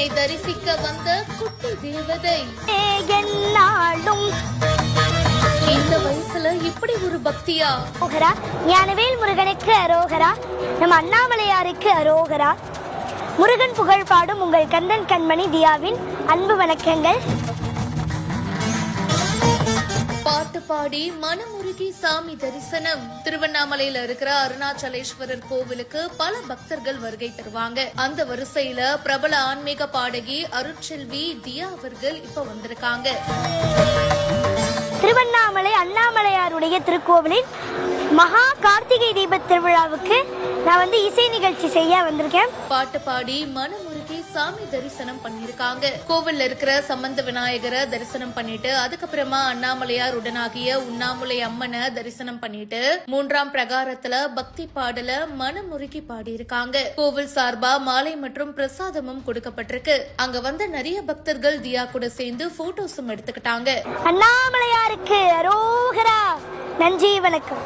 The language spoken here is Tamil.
உன்னை தரிசிக்க வந்த குட்டி தேவதை. இந்த வயசுல இப்படி ஒரு பக்தியா? அரோகரா. ஞானவேல் முருகனுக்கு அரோகரா. நம் அண்ணாமலையாருக்கு அரோகரா. முருகன் புகழ் பாடும் உங்கள் கந்தன் கண்மணி தியாவின் அன்பு வணக்கங்கள். பாட்டு பாடி மனமுருகி சாமி தரிசனம். திருவண்ணாமலையில இருக்கிற அருணாச்சலேஸ்வரர் கோவிலுக்கு பல பக்தர்கள் வருகை தருவாங்க. அந்த வரிசையில பிரபல ஆன்மீக பாடகி அருட்செல்வி தியா அவர்கள் இப்ப வந்திருக்காங்க. திருவண்ணாமலை அண்ணாமலையாருடைய திருக்கோவிலில் மகா கார்த்திகை தீப திருவிழாவுக்கு நான் இசை நிகழ்ச்சி செய்ய வந்திருக்கேன். பாட்டு பாடி மனமுருகி சாமி தரிசனம் பண்ணிருக்காங்க. கோவில்ல இருக்கிற சம்பந்த விநாயகரை தரிசனம் பண்ணிட்டு அதுக்கப்புறமா அண்ணாமலையார் உடனாகிய உண்ணாமுலை அம்மனை தரிசனம் பண்ணிட்டு 3ஆம் பிரகாரத்துல பக்தி பாடல மனமுருகி பாடி இருக்காங்க. கோவில் சார்பா மாலை மற்றும் பிரசாதமும் கொடுக்கப்பட்டிருக்கு. அங்க வந்த நிறைய பக்தர்கள் தியா கூட சேர்ந்து போட்டோஸும் எடுத்துக்கிட்டாங்க. அண்ணாமலையாருக்கு அரோகரா. நன்றி, வணக்கம்.